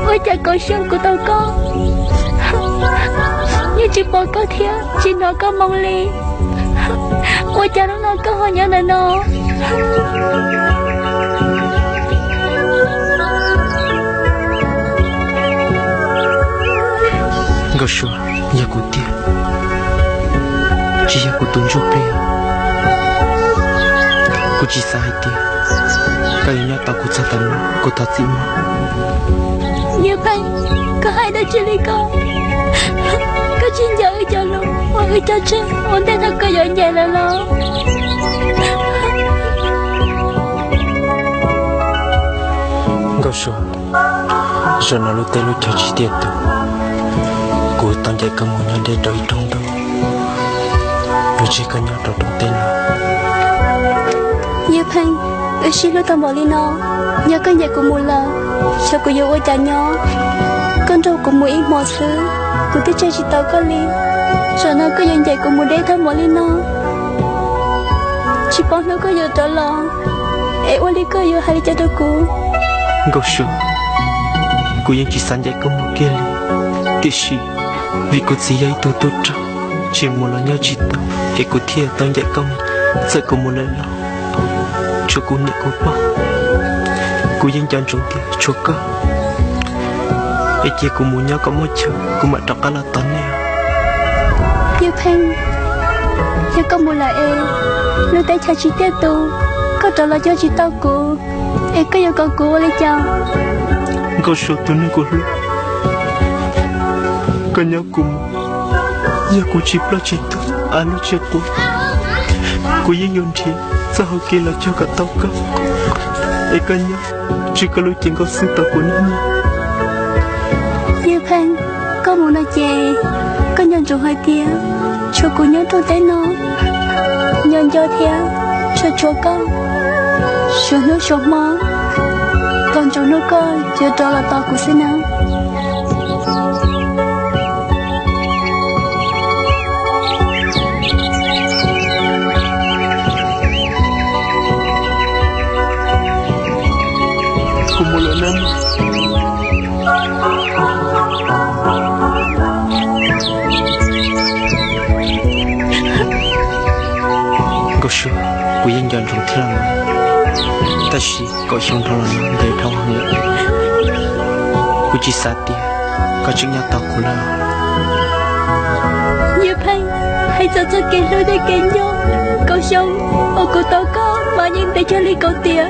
Ôi cha có sống của tao con. Nhưng chỉ bỏ có thiếu chỉ nói có mong ly. Ôi cha nó nói có hồi nhớ là nó. Gak sure, ya ku dia. Chỉ aku tunjuk dia. Ku chỉ sai dia. Kayaknya takut satan ku tak terima. Như vậy, có hai đứa chỉ lý con. Có chín giờ ở cho luôn, ở cho chết, ổn định thật có dọn nhẹ là lo. Gak sure, giờ nó lúc tới lúc cho chỉ tiệt tu. Ku tăng dạy kamu nya dia doi trong đâu. Lu chỉ cần nhớ trong tên nào. Như vậy, ở xí lúc tao bỏ đi nó, nhớ con dạy của mù là, cho cô yêu ôi cha nhỏ. Con trâu của mù ít mò xứ, cô thích chơi chỉ tao có li. Rồi nó có dọn dạy của mù đấy thăm bỏ đi nó. Chỉ bỏ nó có yêu trở lo. Ê ôi đi có yêu hay đi cho tôi cô. Gak sure, ku yang chỉ sang dạy kamu kia li. Tishi, vì cô chỉ dạy tu tu trâu. Chỉ muốn là nhớ chỉ tao, để cô thiệt tăng dạy kamu, sợ kamu lên lo. Cho cô nhẹ cô bỏ. Côยังchọn trong tiệt cho cơ. Ê chị cô muốn nhớ có một chờ, cô mà trọc cả là tấn nè. Như vậy, nhớ con mù là ê. Lúc đấy cha chỉ tiết tu, có trở lại cho chị tao cô. Ê có yêu con cô lấy chào. Cô sợ tôi nên cô lúc. Cô nhớ cô mà. Giờ cô chỉ là chị tao, anh nói cho cô. Côยังnhôn chị, sao hồi kia là cho cả tao cơ. Ê cô nhớ, chỉ có lúc chuyện có sự tao của nó. Như vậy, có muốn nói chè, có nhận trong hai kia, cho cô nhớ trong tay nó. Nhận cho theo, cho con. Cho nó cho mơ. Còn cho nó coi, chưa cho là tao của xin nào. Kumulan Cô sợ, côยังdọn trong thiên mà. Ta chỉ có trong thằng là để thao hưởng. Cô chỉ sát đi, có chứng nhà tao cô là. Như vậy, hãy cho kênh đôi để kênh nhau. Cậu sống, ô cô tao có, mà nhưng để cho ly cậu tía.